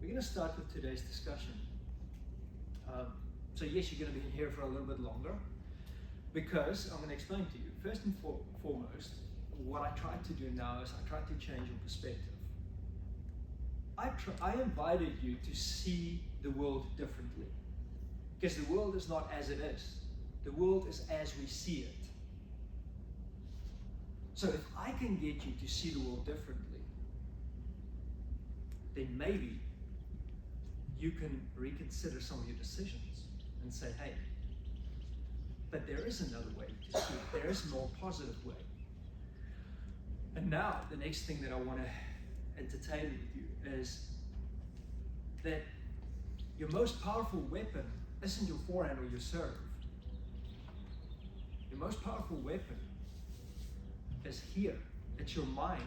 We're going to start with today's discussion. So yes, you're going to be here for a little bit longer because I'm going to explain to you. First and foremost, what I try to do now is I try to change your perspective. I invited you to see the world differently, because the world is not as it is. The world is as we see it. So if I can get you to see the world differently, then maybe you can reconsider some of your decisions and say, hey, but there is another way to see it. There is a more positive way. And now, the next thing that I want to entertain with you is that your most powerful weapon isn't your forehand or your serve. Your most powerful weapon is here. It's your mind.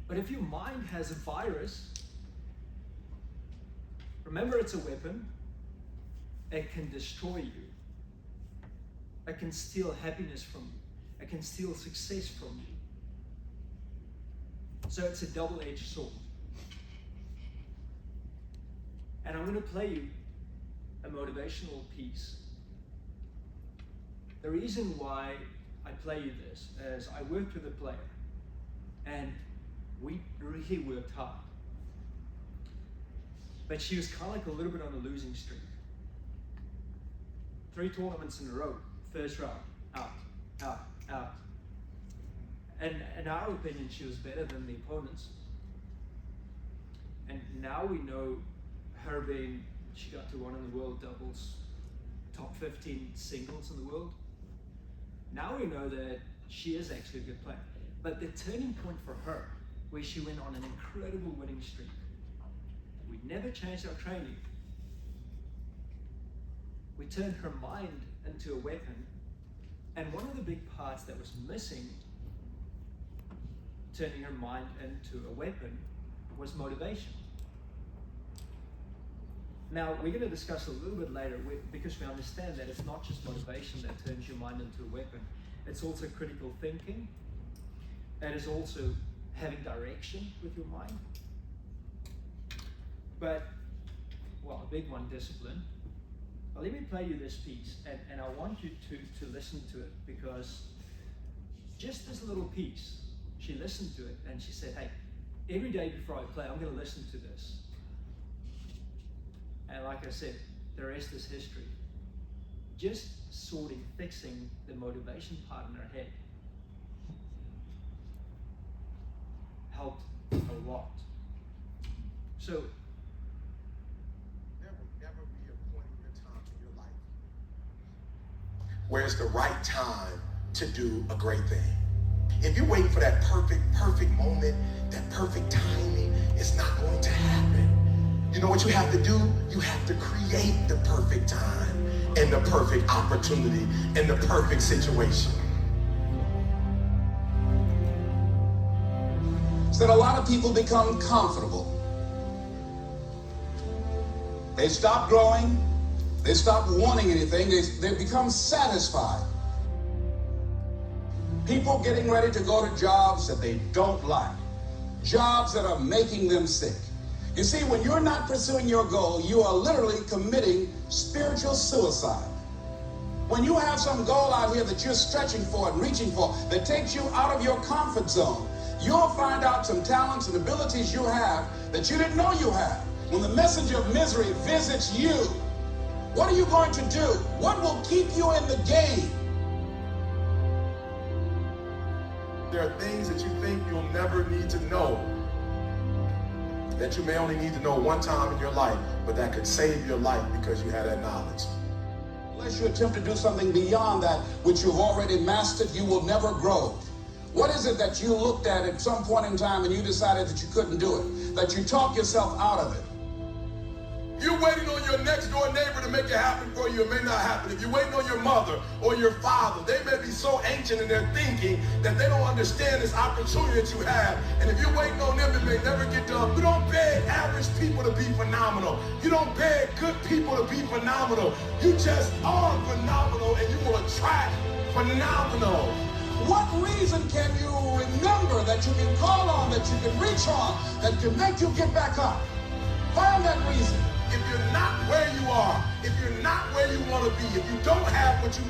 But if your mind has a virus, remember it's a weapon. It can destroy you. It can steal happiness from you. It can steal success from you. So it's a double-edged sword. And I'm going to play you a motivational piece. The reason why I play you this is I worked with a player and we really worked hard. But she was kind of like a little bit on a losing streak. 3 tournaments in a row, first round, out. And in our opinion, she was better than the opponents. And now we know her she got to one in the world doubles, top 15 singles in the world. Now we know that she is actually a good player. But the turning point for her, where she went on an incredible winning streak, we never changed our training. We turned her mind into a weapon. And one of the big parts that was missing, turning her mind into a weapon, was motivation. Now, we're going to discuss a little bit later, because we understand that it's not just motivation that turns your mind into a weapon. It's also critical thinking. It is also having direction with your mind. But, well, a big one, discipline. Well, let me play you this piece, and I want you to listen to it, because just this little piece, she listened to it and she said, hey, every day before I play, I'm going to listen to this. And like I said, the rest is history. Just fixing the motivation part in her head helped a lot. So, there will never be a point in your time in your life where it's the right time to do a great thing. If you're waiting for that perfect moment, that perfect timing, it's not going to happen. You know what you have to do? You have to create the perfect time and the perfect opportunity and the perfect situation. So that a lot of people become comfortable. They stop growing. They stop wanting anything. They become satisfied. People getting ready to go to jobs that they don't like. Jobs that are making them sick. You see, when you're not pursuing your goal, you are literally committing spiritual suicide. When you have some goal out here that you're stretching for and reaching for that takes you out of your comfort zone, you'll find out some talents and abilities you have that you didn't know you had. When the messenger of misery visits you, what are you going to do? What will keep you in the game? There are things that you think you'll never need to know, that you may only need to know one time in your life, but that could save your life because you had that knowledge. Unless you attempt to do something beyond that which you've already mastered, you will never grow. What is it that you looked at some point in time and you decided that you couldn't do it, that you talked yourself out of it? You're waiting on your next door neighbor to make it happen for you. It may not happen. If you're waiting on your mother or your father, they may be so ancient in their thinking that they don't understand this opportunity that you have. And if you're waiting on them, it may never get done. You don't beg average people to be phenomenal. You don't beg good people to be phenomenal. You just are phenomenal, and you will attract phenomenal. What reason can you remember that you can call on, that you can reach on, that can make you get back up? Find that reason. If you're not where you are, if you're not where you want to be, if you don't have what you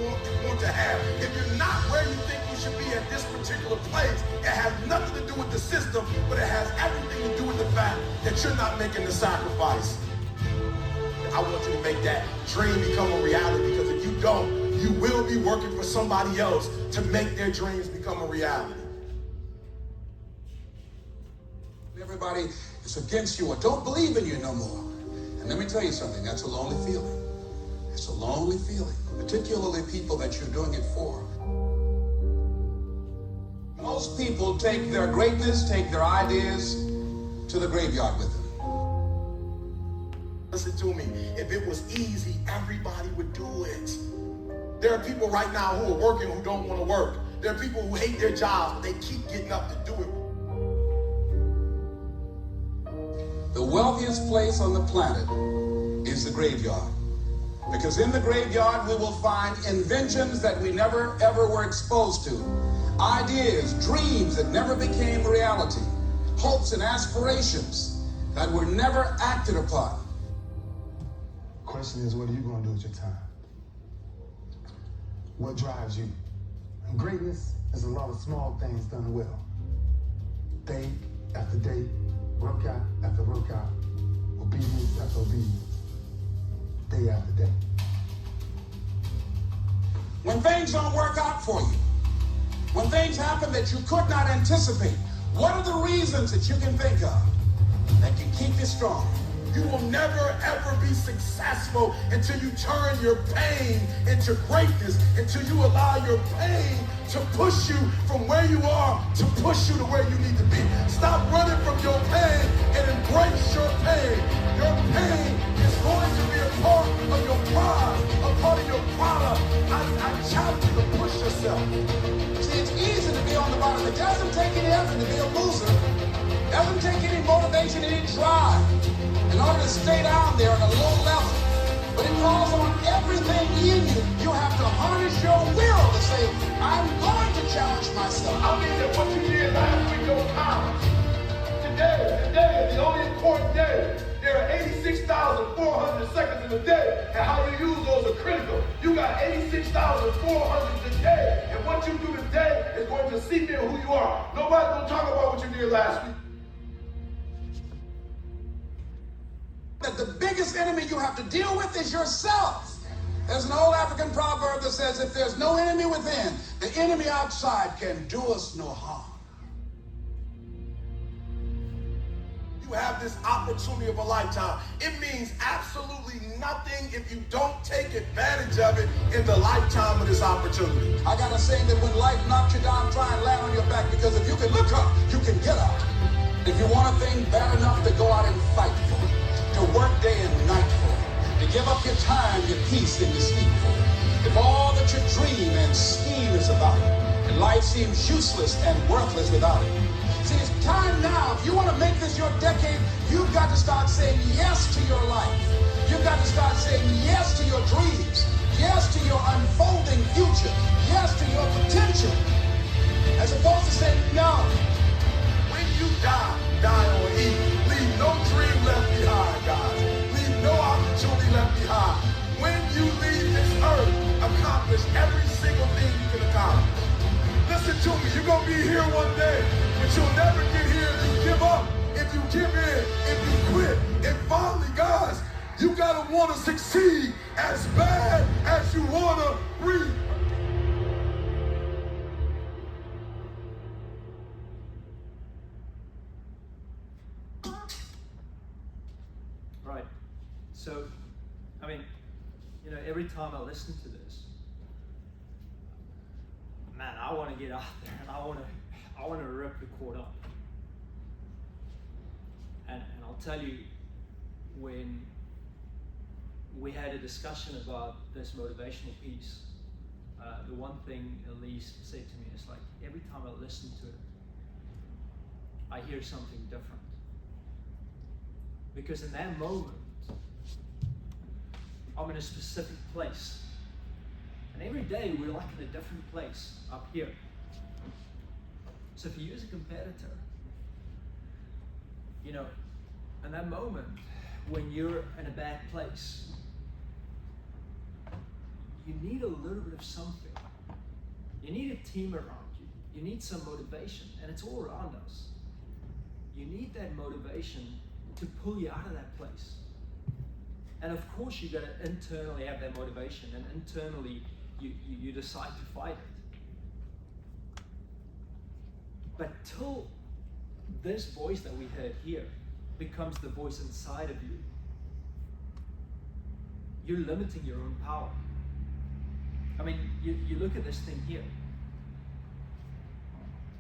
want to have, if you're not where you think you should be at this particular place, it has nothing to do with the system, but it has everything to do with the fact that you're not making the sacrifice. I want you to make that dream become a reality, because if you don't, you will be working for somebody else to make their dreams become a reality. Everybody is against you or don't believe in you no more. And let me tell you something, that's a lonely feeling. It's a lonely feeling, particularly people that you're doing it for. Most people take their greatness, take their ideas to the graveyard with them. Listen to me, if it was easy, everybody would do it. There are people right now who are working who don't want to work. There are people who hate their jobs, but they keep getting up to do it. The wealthiest place on the planet is the graveyard. Because in the graveyard, we will find inventions that we never, ever were exposed to. Ideas, dreams that never became reality. Hopes and aspirations that were never acted upon. The question is, what are you going to do with your time? What drives you? And greatness is a lot of small things done well. Day after day, workout after workout, obedience after obedience, day after day. When things don't work out for you, when things happen that you could not anticipate, what are the reasons that you can think of that can keep you strong? You will never ever be successful until you turn your pain into greatness, until you allow your pain to push you from where you are to push you to where you need to be. Stop running from your pain and embrace your pain. Your pain is going to be a part of your prize, a part of your product. I challenge you to push yourself. See, it's easy to be on the bottom. It doesn't take any effort to be a loser. It doesn't take any motivation, any drive in order to stay down there at a low level. But it calls on everything in you. You have to harness your will to say, I'm going to challenge myself. I mean that what you did last week don't count. Today is the only important day. There are 86,400 seconds in a day, and how you use those are critical. You got 86,400 today, and what you do today is going to seep in who you are. Nobody's going to talk about what you did last week. That the biggest enemy you have to deal with is yourself. There's an old African proverb that says, if there's no enemy within, the enemy outside can do us no harm. You have this opportunity of a lifetime. It means absolutely nothing if you don't take advantage of it in the lifetime of this opportunity. I got a saying that when life knocks you down, try and land on your back, because if you can look up, you can get up. If you want a thing bad enough to go out and fight for it, to work day and night for it, to give up your time, your peace, and your sleep for it. If all that you dream and scheme is about it, and life seems useless and worthless without it. See, it's time now. If you want to make this your decade, you've got to start saying yes to your life. You've got to start saying yes to your dreams, yes to your unfolding future, yes to your potential, as opposed to saying no. When you die on E. Leave no dream left behind, guys. Leave no opportunity left behind. When you leave this earth, accomplish every single thing you can accomplish. Listen to me, you're going to be here one day, but you'll never get here if you give up, if you give in, if you quit. And finally, guys, you got to want to succeed as bad as you want to breathe. Right. So, I mean, every time I listen to this, man, I want to get out there and I want to rip the court up. And I'll tell you, when we had a discussion about this motivational piece, the one thing Elise said to me is like, every time I listen to it, I hear something different. Because in that moment, I'm in a specific place. And every day we're like in a different place up here. So for you as a competitor, you know, in that moment when you're in a bad place, you need a little bit of something. You need a team around you. You need some motivation, and it's all around us. You need that motivation to pull you out of that place. And of course, you got to internally have that motivation, and internally you decide to fight it. But till this voice that we heard here becomes the voice inside of you, you're limiting your own power. I mean, you look at this thing here.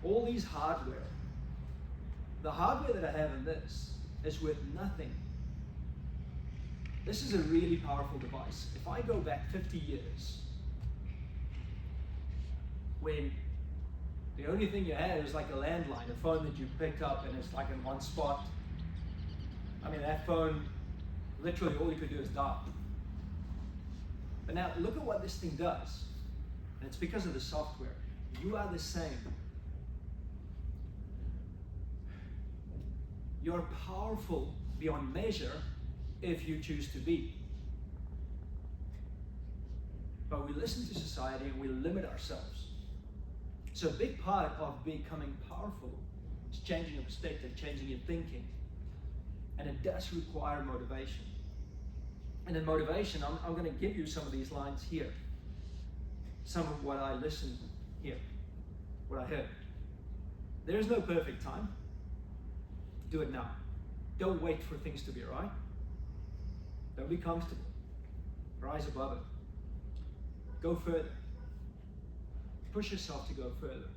All these hardware, the hardware that I have in this is worth nothing. This is a really powerful device. If I go back 50 years, when the only thing you had was like a landline, a phone that you pick up and it's like in one spot. I mean, that phone, literally all you could do is dial. But now look at what this thing does. And it's because of the software. You are the same. You're powerful beyond measure if you choose to be. But we listen to society and we limit ourselves. So a big part of becoming powerful is changing your perspective, changing your thinking. And it does require motivation. And in motivation, I'm going to give you some of these lines here. Some of what I listened here, what I heard. There's no perfect time. Do it now. Don't wait for things to be right. Don't be comfortable. Rise above it. Go further. Push yourself to go further.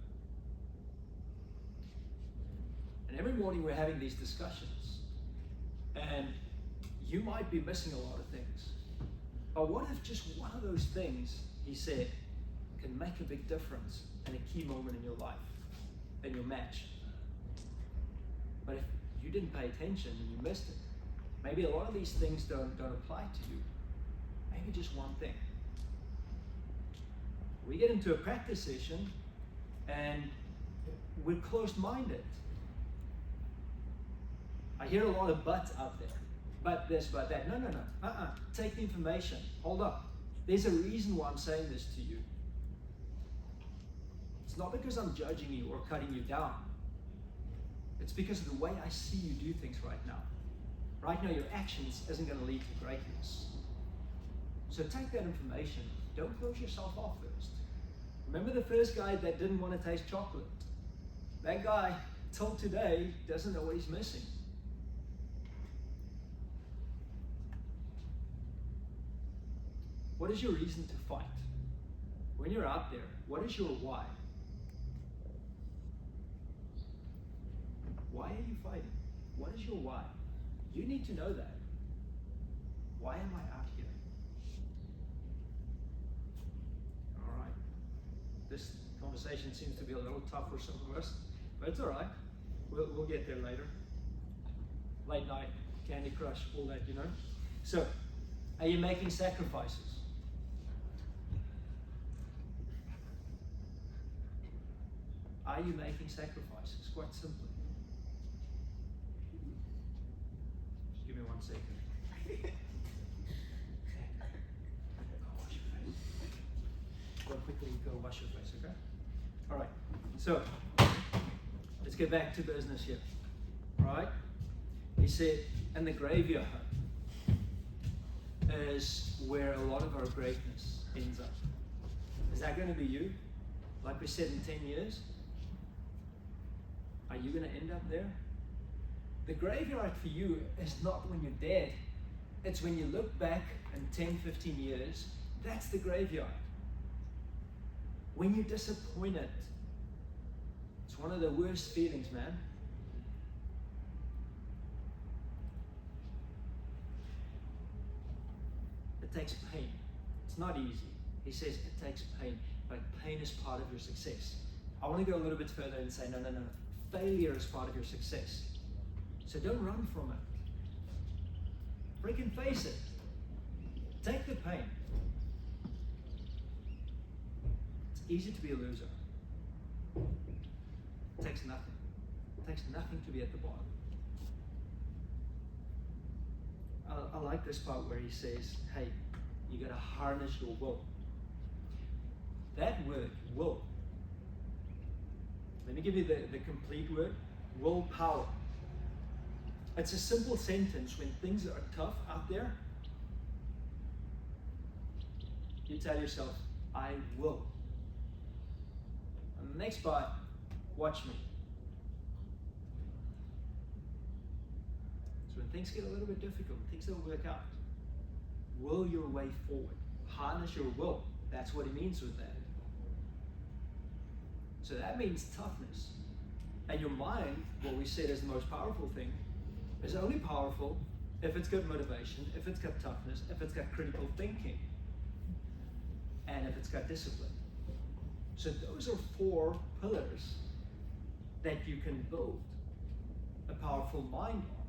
And every morning we're having these discussions. And you might be missing a lot of things. But what if just one of those things, he said, can make a big difference in a key moment in your life, in your match? But if you didn't pay attention and you missed it, maybe a lot of these things don't apply to you. Maybe just one thing. We get into a practice session and we're closed-minded. I hear a lot of buts out there. But this, but that. No. Take the information. Hold up. There's a reason why I'm saying this to you. It's not because I'm judging you or cutting you down. It's because of the way I see you do things right now. Right now, your actions isn't going to lead to greatness. So take that information. Don't close yourself off first. Remember the first guy that didn't want to taste chocolate? That guy, till today, doesn't know what he's missing. What is your reason to fight? When you're out there, what is your why? Why are you fighting? What is your why? You need to know that. Why am I out here? All right. This conversation seems to be a little tough for some of us, but it's all right. We'll get there later. Late night, Candy Crush, all that, you know. So, are you making sacrifices? Are you making sacrifices? Quite simply. Just give me 1 second. Go wash your face. Go quickly, go wash your face, okay? All right. So, let's get back to business here. All right? He said, and the graveyard is where a lot of our greatness ends up. Is that going to be you? Like we said, in 10 years? Are you going to end up there? The graveyard for you is not when you're dead. It's when you look back in 10, 15 years, that's the graveyard. When you're disappointed, it's one of the worst feelings, man. It takes pain. It's not easy. He says it takes pain, but pain is part of your success. I want to go a little bit further and say, no. Failure is part of your success. So don't run from it. Freaking face it. Take the pain. It's easy to be a loser. It takes takes nothing. It takes nothing to be at the bottom. I like this part where he says, hey, you got to harness your will. That word, will. Let me give you the complete word, willpower. It's a simple sentence. When things are tough out there, you tell yourself, I will. And the next part, watch me. So when things get a little bit difficult, things don't work out, will your way forward. Harness your will. That's what he means with that. So that means toughness. And your mind, what we said is the most powerful thing, is only powerful if it's got motivation, if it's got toughness, if it's got critical thinking, and if it's got discipline. So those are 4 pillars that you can build a powerful mind on.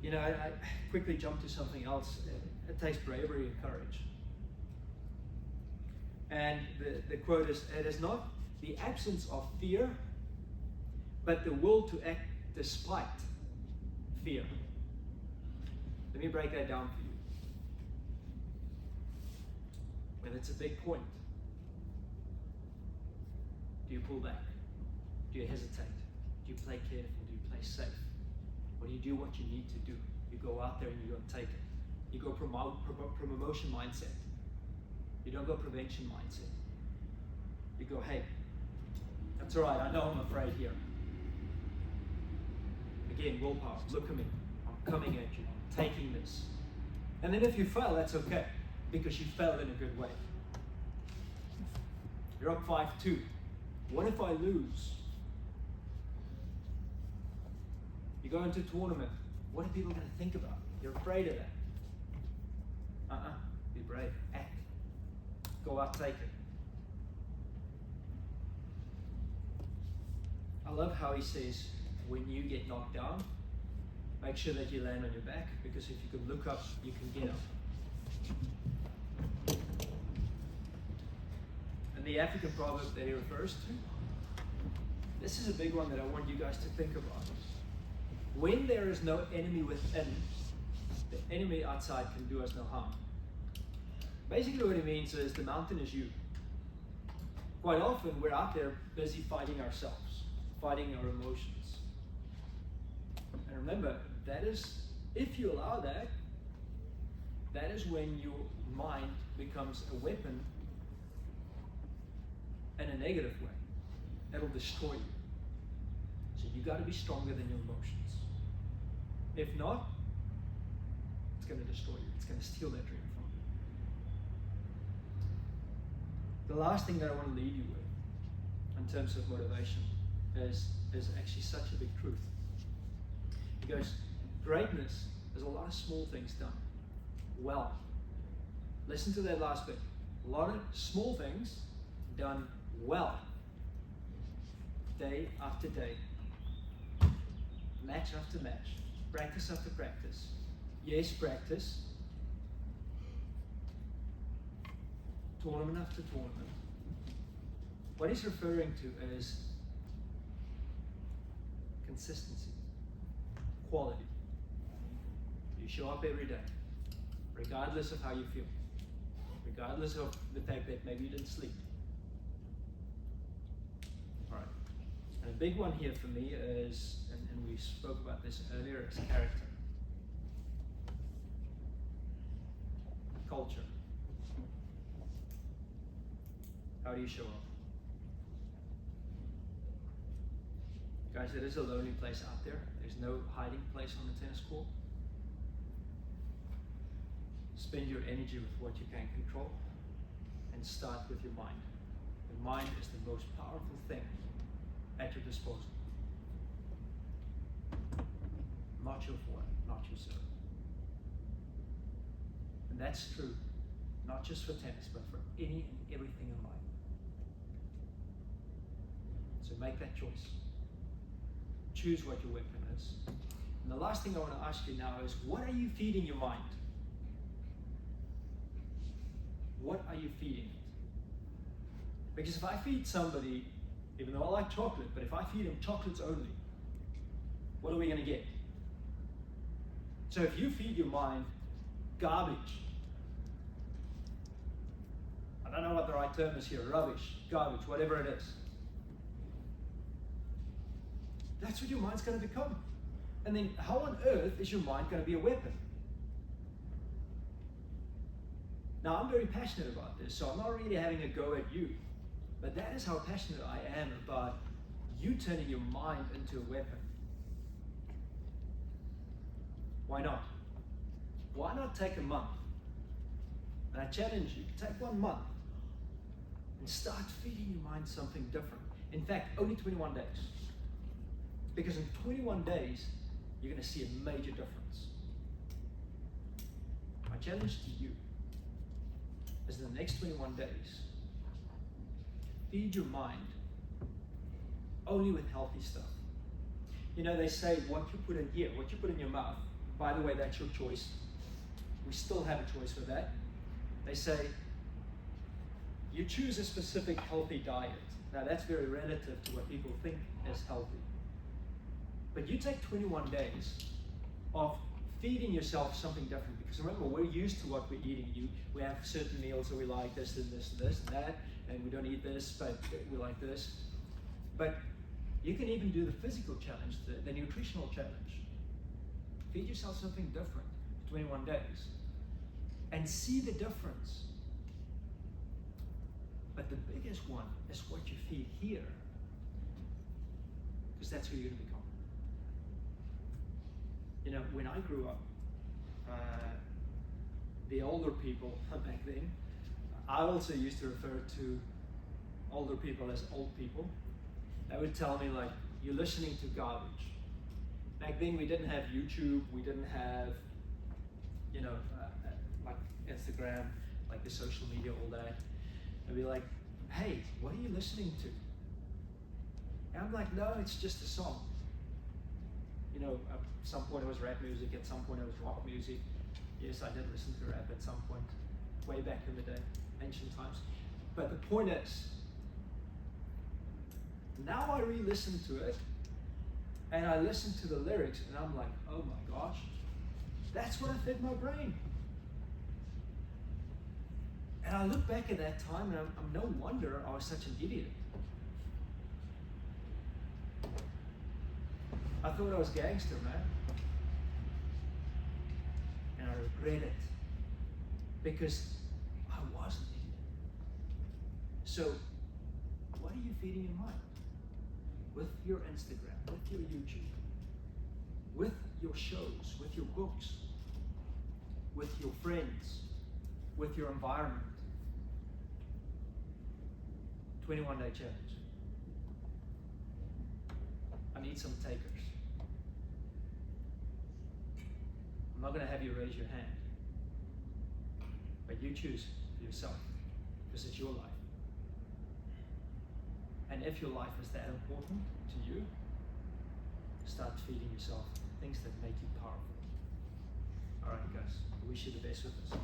You know, I quickly jump to something else. It takes bravery and courage. And the quote is, it is not the absence of fear, but the will to act despite fear. Let me break that down for you. When it's a big point, do you pull back? Do you hesitate? Do you play careful? Do you play safe? Or do you do what you need to do? You go out there and you don't take it. You go promotion mindset. You don't go prevention mindset. You go, hey, that's all right, I know I'm afraid here. Again, willpower, look at me. I'm coming at you, I'm taking this. And then if you fail, that's okay, because you fell in a good way. You're up 5-2. What if I lose? You go into a tournament, what are people going to think about? You're afraid of that. Be brave, act. Go out, take it. I love how he says, when you get knocked down, make sure that you land on your back, because if you can look up, you can get up. And the African proverb that he refers to, this is a big one that I want you guys to think about. When there is no enemy within, the enemy outside can do us no harm. Basically what it means is the mountain is you. Quite often we're out there busy fighting ourselves, fighting our emotions. And remember, that is, if you allow that, that is when your mind becomes a weapon in a negative way. It'll destroy you. So you got to be stronger than your emotions. If not, it's going to destroy you. It's going to steal that dream from you. The last thing that I want to leave you with in terms of motivation is actually such a big truth. He goes, greatness is a lot of small things done well. Listen to that last bit. A lot of small things done well. Day after day. Match after match. Practice after practice. Yes, practice. Tournament after tournament. What he's referring to is consistency, quality. You show up every day, regardless of how you feel, regardless of the fact that maybe you didn't sleep. All right. And a big one here for me is, and we spoke about this earlier, is character. Culture. How do you show up? Guys, it is a lonely place out there. There's no hiding place on the tennis court. Spend your energy with what you can control and start with your mind. Your mind is the most powerful thing at your disposal. Not your foreign, not your serve. And that's true, not just for tennis, but for any and everything in life. So make that choice. Choose what your weapon is. And the last thing I want to ask you now is, what are you feeding your mind? What are you feeding it? Because if I feed somebody, even though I like chocolate, but if I feed them chocolates only, what are we going to get? So if you feed your mind garbage, I don't know what the right term is here, rubbish, garbage, whatever it is, that's what your mind's going to become. And then how on earth is your mind going to be a weapon? Now, I'm very passionate about this, so I'm not really having a go at you, but that is how passionate I am about you turning your mind into a weapon. Why not? Why not take a month? And I challenge you, take 1 month and start feeding your mind something different. In fact, only 21 days. Because in 21 days, you're going to see a major difference. My challenge to you is in the next 21 days, feed your mind only with healthy stuff. You know, they say what you put in here, what you put in your mouth, by the way, that's your choice. We still have a choice for that. They say you choose a specific healthy diet. Now that's very relative to what people think is healthy. But you take 21 days of feeding yourself something different, because remember, we're used to what we're eating. We have certain meals that we like, this and this and this and that, and we don't eat this, but we like this. But you can even do the physical challenge, the nutritional challenge. Feed yourself something different for 21 days and see the difference. But the biggest one is what you feed here, because that's who you're going to become. You know, when I grew up, the older people back then, I also used to refer to older people as old people. They would tell me, like, you're listening to garbage. Back then we didn't have YouTube, we didn't have, you know, like Instagram, like the social media, all that. They'd be like, hey, what are you listening to? And I'm like, no, it's just a song. You know, at some point it was rap music, at some point it was rock music. Yes, I did listen to rap at some point, way back in the day, ancient times. But the point is, now I re-listen to it, and I listen to the lyrics, and I'm like, oh my gosh, that's what I fed my brain. And I look back at that time, and I'm no wonder I was such an idiot. I thought I was gangster, man. And I regret it, because I was an idiot. So, what are you feeding your mind? With your Instagram, with your YouTube, with your shows, with your books, with your friends, with your environment. 21-day challenge. I need some takers. I'm not going to have you raise your hand, but you choose for yourself, because it's your life. And if your life is that important to you, start feeding yourself things that make you powerful. All right, guys, I wish you the best with this.